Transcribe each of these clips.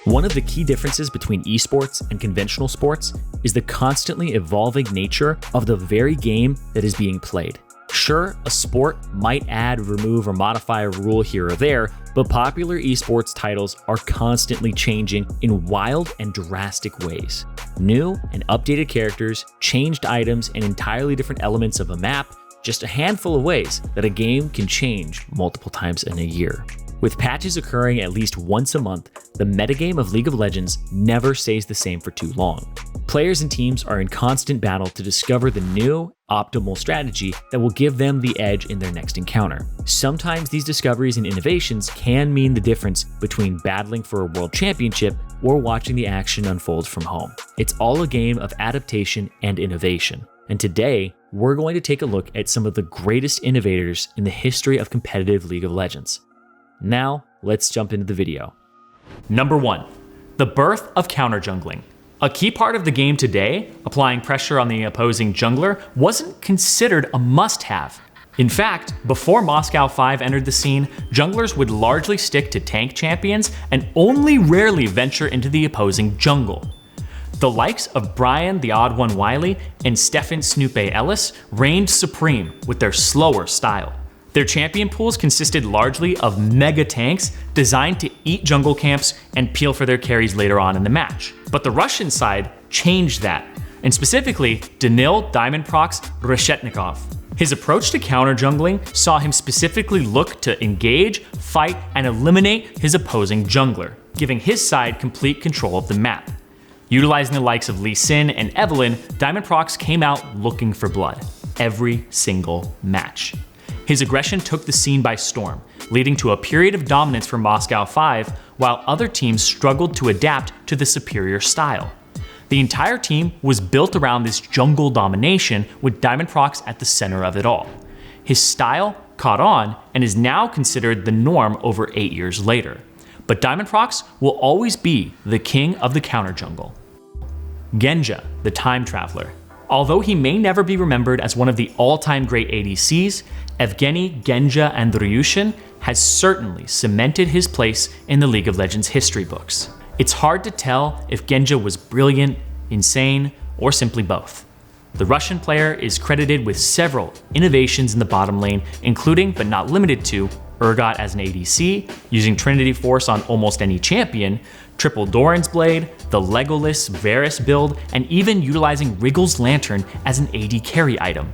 One of the key differences between esports and conventional sports is the constantly evolving nature of the very game that is being played. Sure, a sport might add, remove, or modify a rule here or there, but popular esports titles are constantly changing in wild and drastic ways. New and updated characters, changed items, and entirely different elements of a map, just a handful of ways that a game can change multiple times in a year. With patches occurring at least once a month, the metagame of League of Legends never stays the same for too long. Players and teams are in constant battle to discover the new, optimal strategy that will give them the edge in their next encounter. Sometimes these discoveries and innovations can mean the difference between battling for a world championship or watching the action unfold from home. It's all a game of adaptation and innovation. And today, we're going to take a look at some of the greatest innovators in the history of competitive League of Legends. Now, let's jump into the video. Number 1. The birth of counter jungling. A key part of the game today, applying pressure on the opposing jungler, wasn't considered a must-have. In fact, before Moscow 5 entered the scene, junglers would largely stick to tank champions and only rarely venture into the opposing jungle. The likes of Brian the Odd One Wily and Stefan Snoopy Ellis reigned supreme with their slower style. Their champion pools consisted largely of mega tanks designed to eat jungle camps and peel for their carries later on in the match. But the Russian side changed that, and specifically Danil Diamondprox Reshetnikov. His approach to counter jungling saw him specifically look to engage, fight, and eliminate his opposing jungler, giving his side complete control of the map. Utilizing the likes of Lee Sin and Evelynn, Diamondprox came out looking for blood every single match. His aggression took the scene by storm, leading to a period of dominance for Moscow 5, while other teams struggled to adapt to the superior style. The entire team was built around this jungle domination, with Diamondprox at the center of it all. His style caught on and is now considered the norm over 8 years later. But Diamondprox will always be the king of the counter jungle. Genja, the Time Traveler. Although he may never be remembered as one of the all-time great ADCs, Evgeny Genja Andryushin has certainly cemented his place in the League of Legends history books. It's hard to tell if Genja was brilliant, insane, or simply both. The Russian player is credited with several innovations in the bottom lane, including, but not limited to, Urgot as an ADC, using Trinity Force on almost any champion, triple Doran's Blade, the Legolas Varus build, and even utilizing Wriggle's Lantern as an AD carry item.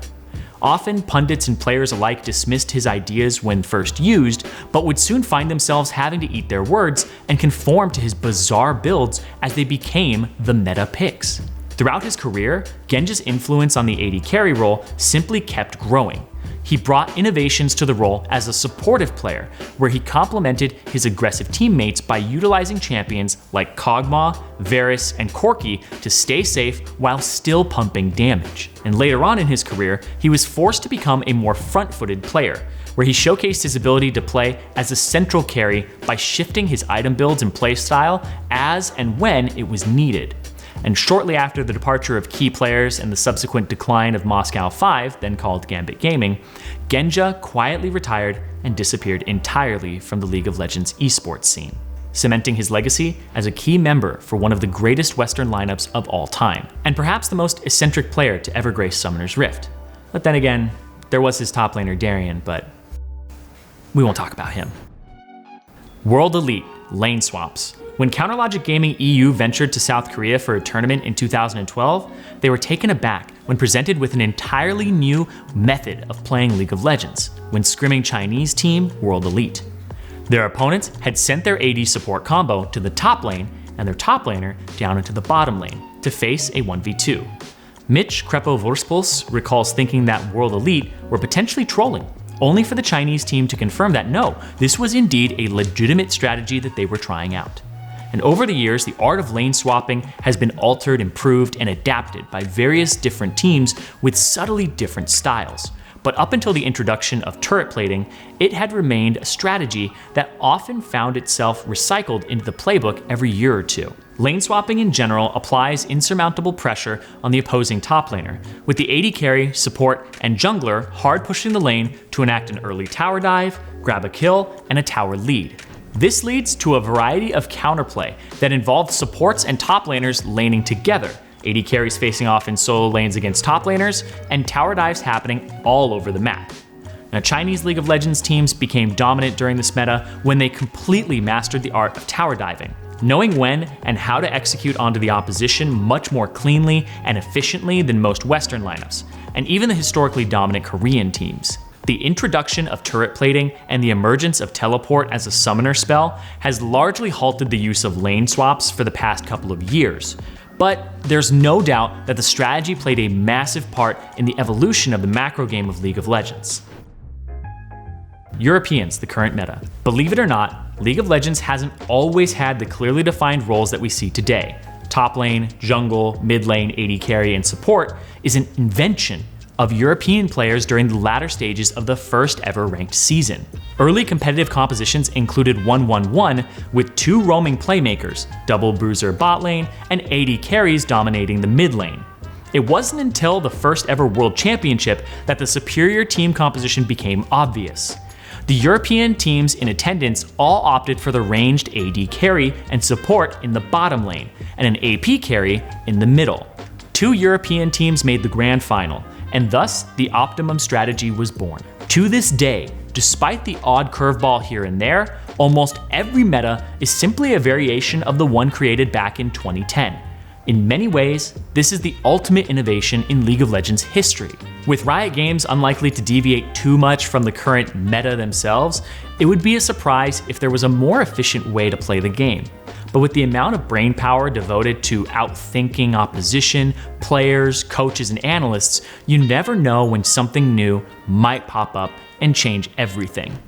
Often, pundits and players alike dismissed his ideas when first used, but would soon find themselves having to eat their words and conform to his bizarre builds as they became the meta picks. Throughout his career, Genja's influence on the AD carry role simply kept growing. He brought innovations to the role as a supportive player, where he complemented his aggressive teammates by utilizing champions like Kog'Maw, Varus, and Corki to stay safe while still pumping damage. And later on in his career, he was forced to become a more front-footed player, where he showcased his ability to play as a central carry by shifting his item builds and playstyle as and when it was needed. And shortly after the departure of key players and the subsequent decline of Moscow 5, then called Gambit Gaming, Genja quietly retired and disappeared entirely from the League of Legends esports scene, cementing his legacy as a key member for one of the greatest Western lineups of all time, and perhaps the most eccentric player to ever grace Summoner's Rift. But then again, there was his top laner Darien, but we won't talk about him. World Elite lane swaps. When Counterlogic Gaming EU ventured to South Korea for a tournament in 2012, they were taken aback when presented with an entirely new method of playing League of Legends, when scrimming Chinese team World Elite. Their opponents had sent their AD support combo to the top lane and their top laner down into the bottom lane to face a 1v2. Mitch Krepo-Vorspulse recalls thinking that World Elite were potentially trolling, only for the Chinese team to confirm that no, this was indeed a legitimate strategy that they were trying out. And over the years, the art of lane swapping has been altered, improved, and adapted by various different teams with subtly different styles. But up until the introduction of turret plating, it had remained a strategy that often found itself recycled into the playbook every year or two. Lane swapping in general applies insurmountable pressure on the opposing top laner, with the AD carry, support, and jungler hard pushing the lane to enact an early tower dive, grab a kill, and a tower lead. This leads to a variety of counterplay that involves supports and top laners laning together, AD carries facing off in solo lanes against top laners, and tower dives happening all over the map. Now, Chinese League of Legends teams became dominant during this meta when they completely mastered the art of tower diving, knowing when and how to execute onto the opposition much more cleanly and efficiently than most Western lineups, and even the historically dominant Korean teams. The introduction of turret plating and the emergence of teleport as a summoner spell has largely halted the use of lane swaps for the past couple of years. But there's no doubt that the strategy played a massive part in the evolution of the macro game of League of Legends. Europeans, the current meta. Believe it or not, League of Legends hasn't always had the clearly defined roles that we see today. Top lane, jungle, mid lane, AD carry, and support is an invention of European players during the latter stages of the first ever ranked season. Early competitive compositions included 1-1-1 with 2 roaming playmakers, double bruiser bot lane, and AD carries dominating the mid lane. It wasn't until the first ever World Championship that the superior team composition became obvious. The European teams in attendance all opted for the ranged AD carry and support in the bottom lane, and an AP carry in the middle. 2 European teams made the grand final, and thus the optimum strategy was born. To this day, despite the odd curveball here and there, almost every meta is simply a variation of the one created back in 2010. In many ways, this is the ultimate innovation in League of Legends history. With Riot Games unlikely to deviate too much from the current meta themselves, it would be a surprise if there was a more efficient way to play the game. But with the amount of brainpower devoted to outthinking opposition, players, coaches, and analysts, you never know when something new might pop up and change everything.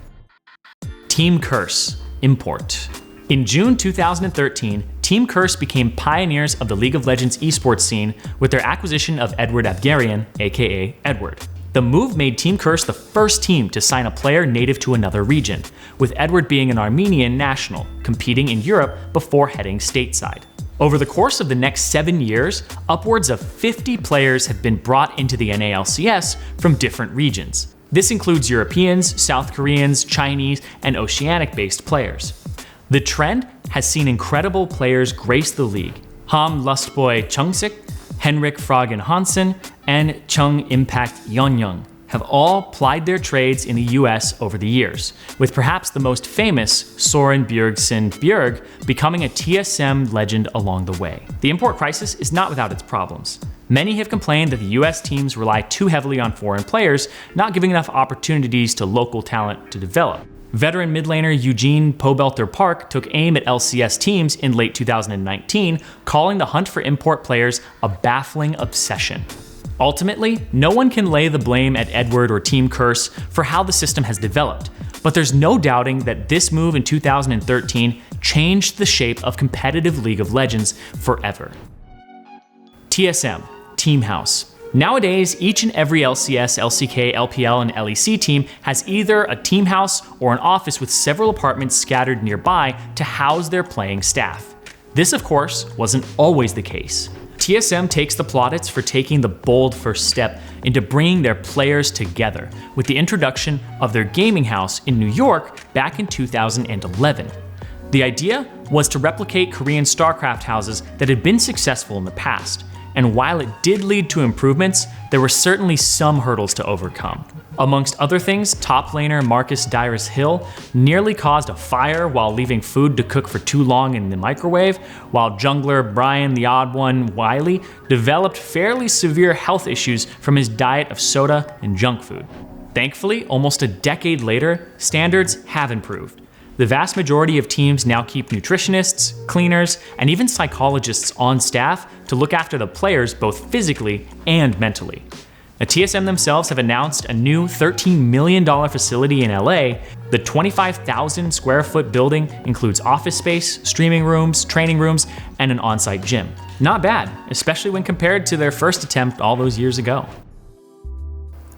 Team Curse Import. In June 2013, Team Curse became pioneers of the League of Legends esports scene with their acquisition of Edward Abgarian, aka Edward. The move made Team Curse the first team to sign a player native to another region, with Edward being an Armenian national, competing in Europe before heading stateside. Over the course of the next 7 years, upwards of 50 players have been brought into the NALCS from different regions. This includes Europeans, South Koreans, Chinese, and Oceanic-based players. The trend has seen incredible players grace the league. Ham Lustboy Chungsik, Henrik Fragen Hansen, and Chung Impact Yeonyoung have all plied their trades in the US over the years, with perhaps the most famous, Soren Bjergsen Bjerg, becoming a TSM legend along the way. The import crisis is not without its problems. Many have complained that the US teams rely too heavily on foreign players, not giving enough opportunities to local talent to develop. Veteran mid laner Eugene Pobelter Park took aim at LCS teams in late 2019, calling the hunt for import players a baffling obsession. Ultimately, no one can lay the blame at Edward or Team Curse for how the system has developed, but there's no doubting that this move in 2013 changed the shape of competitive League of Legends forever. TSM, Team House. Nowadays, each and every LCS, LCK, LPL, and LEC team has either a team house or an office with several apartments scattered nearby to house their playing staff. This, of course, wasn't always the case. TSM takes the plaudits for taking the bold first step into bringing their players together with the introduction of their gaming house in New York back in 2011. The idea was to replicate Korean StarCraft houses that had been successful in the past. And while it did lead to improvements, there were certainly some hurdles to overcome. Amongst other things, top laner Marcus Dyrus Hill nearly caused a fire while leaving food to cook for too long in the microwave, while jungler Brian the Odd One Wiley developed fairly severe health issues from his diet of soda and junk food. Thankfully, almost a decade later, standards have improved. The vast majority of teams now keep nutritionists, cleaners, and even psychologists on staff to look after the players both physically and mentally. The TSM themselves have announced a new $13 million facility in LA. The 25,000 square foot building includes office space, streaming rooms, training rooms, and an on-site gym. Not bad, especially when compared to their first attempt all those years ago.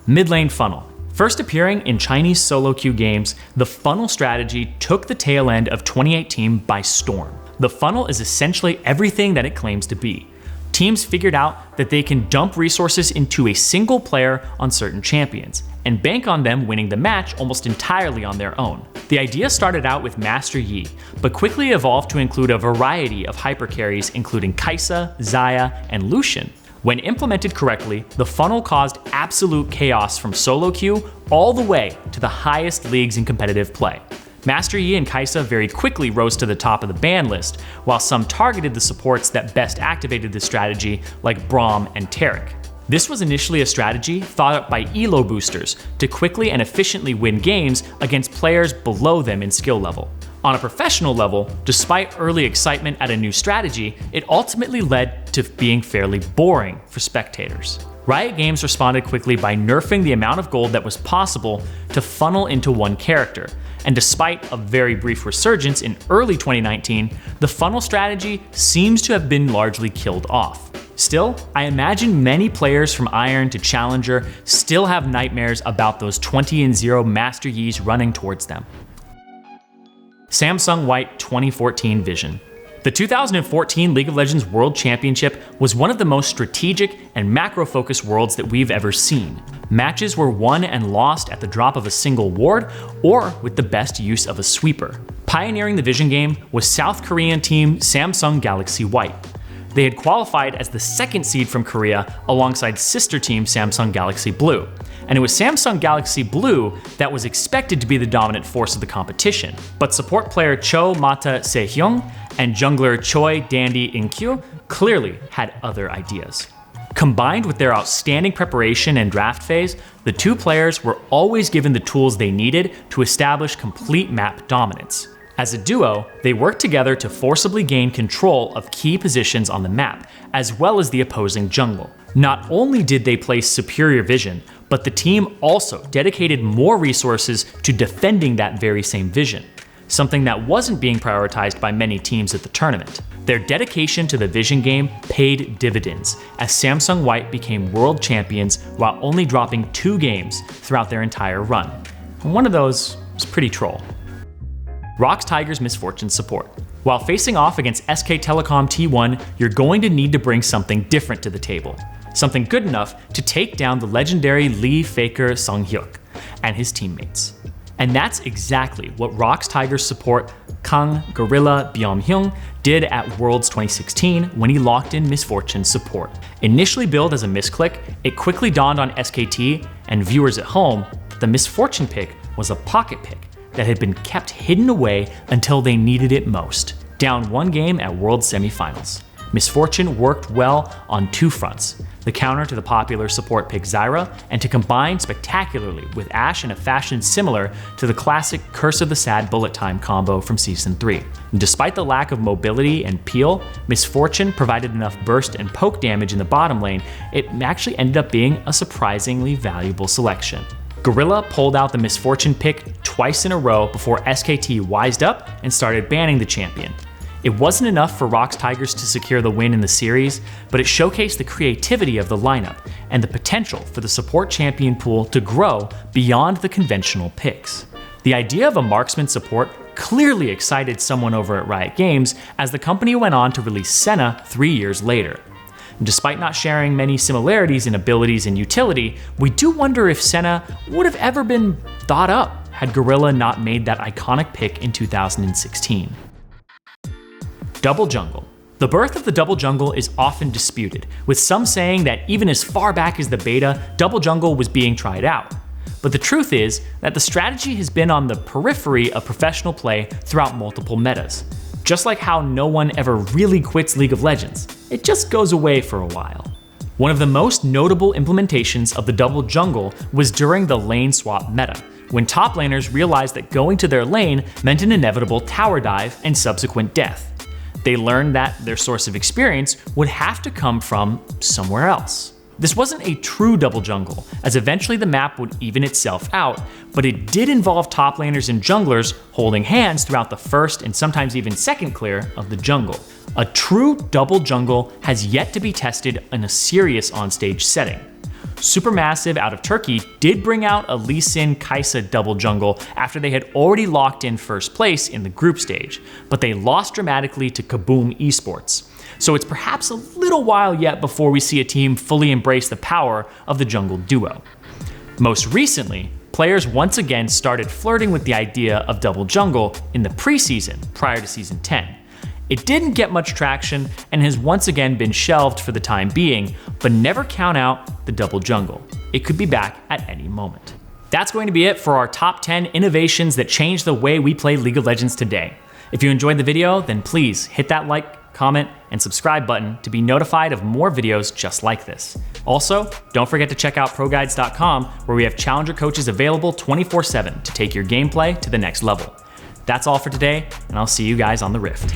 Mid lane funnel. First appearing in Chinese solo queue games, the funnel strategy took the tail end of 2018 by storm. The funnel is essentially everything that it claims to be. Teams figured out that they can dump resources into a single player on certain champions, and bank on them winning the match almost entirely on their own. The idea started out with Master Yi, but quickly evolved to include a variety of hypercarries including Kai'Sa, Xayah, and Lucian. When implemented correctly, the funnel caused absolute chaos from solo queue all the way to the highest leagues in competitive play. Master Yi and Kai'Sa very quickly rose to the top of the ban list, while some targeted the supports that best activated this strategy, like Braum and Taric. This was initially a strategy thought up by elo boosters to quickly and efficiently win games against players below them in skill level. On a professional level, despite early excitement at a new strategy, it ultimately led to being fairly boring for spectators. Riot Games responded quickly by nerfing the amount of gold that was possible to funnel into one character, and despite a very brief resurgence in early 2019, the funnel strategy seems to have been largely killed off. Still, I imagine many players from Iron to Challenger still have nightmares about those 20-0 Master Yis running towards them. Samsung White 2014 Vision. The 2014 League of Legends World Championship was one of the most strategic and macro-focused worlds that we've ever seen. Matches were won and lost at the drop of a single ward or with the best use of a sweeper. Pioneering the Vision game was South Korean team Samsung Galaxy White. They had qualified as the second seed from Korea alongside sister team Samsung Galaxy Blue. And it was Samsung Galaxy Blue that was expected to be the dominant force of the competition. But support player Cho Mata Sehyung and jungler Choi Dandy Inkyu clearly had other ideas. Combined with their outstanding preparation and draft phase, the two players were always given the tools they needed to establish complete map dominance. As a duo, they worked together to forcibly gain control of key positions on the map, as well as the opposing jungle. Not only did they place superior vision, but the team also dedicated more resources to defending that very same vision, something that wasn't being prioritized by many teams at the tournament. Their dedication to the vision game paid dividends, as Samsung White became world champions while only dropping 2 games throughout their entire run. And one of those was pretty troll. ROX Tiger's Misfortune support. While facing off against SK Telecom T1, you're going to need to bring something different to the table. Something good enough to take down the legendary Lee Faker Sung-hyuk and his teammates. And that's exactly what ROX Tiger's support Kang Gorilla Byung-hyung did at Worlds 2016 when he locked in Misfortune support. Initially billed as a misclick, it quickly dawned on SKT and viewers at home that the Misfortune pick was a pocket pick that had been kept hidden away until they needed it most. Down 1 game at World Semifinals. Misfortune worked well on 2 fronts, the counter to the popular support pick Zyra, and to combine spectacularly with Ashe in a fashion similar to the classic Curse of the Sad bullet time combo from Season 3. And despite the lack of mobility and peel, Misfortune provided enough burst and poke damage in the bottom lane, it actually ended up being a surprisingly valuable selection. Gorilla pulled out the Misfortune pick twice in a row before SKT wised up and started banning the champion. It wasn't enough for ROX Tigers to secure the win in the series, but it showcased the creativity of the lineup and the potential for the support champion pool to grow beyond the conventional picks. The idea of a marksman support clearly excited someone over at Riot Games as the company went on to release Senna 3 years later. Despite not sharing many similarities in abilities and utility, we do wonder if Senna would have ever been thought up had Gorilla not made that iconic pick in 2016. Double Jungle. The birth of the Double Jungle is often disputed, with some saying that even as far back as the beta, Double Jungle was being tried out. But the truth is that the strategy has been on the periphery of professional play throughout multiple metas. Just like how no one ever really quits League of Legends, it just goes away for a while. One of the most notable implementations of the Double Jungle was during the lane swap meta, when top laners realized that going to their lane meant an inevitable tower dive and subsequent death. They learned that their source of experience would have to come from somewhere else. This wasn't a true double jungle, as eventually the map would even itself out, but it did involve top laners and junglers holding hands throughout the first and sometimes even second clear of the jungle. A true double jungle has yet to be tested in a serious onstage setting. Supermassive out of Turkey did bring out a Lee Sin Kai'Sa double jungle after they had already locked in first place in the group stage, but they lost dramatically to Kaboom Esports. So it's perhaps a little while yet before we see a team fully embrace the power of the jungle duo. Most recently, players once again started flirting with the idea of double jungle in the preseason prior to Season 10. It didn't get much traction and has once again been shelved for the time being, but never count out the double jungle. It could be back at any moment. That's going to be it for our top 10 innovations that change the way we play League of Legends today. If you enjoyed the video, then please hit that like, comment, and subscribe button to be notified of more videos just like this. Also, don't forget to check out ProGuides.com, where we have challenger coaches available 24/7 to take your gameplay to the next level. That's all for today, and I'll see you guys on the Rift.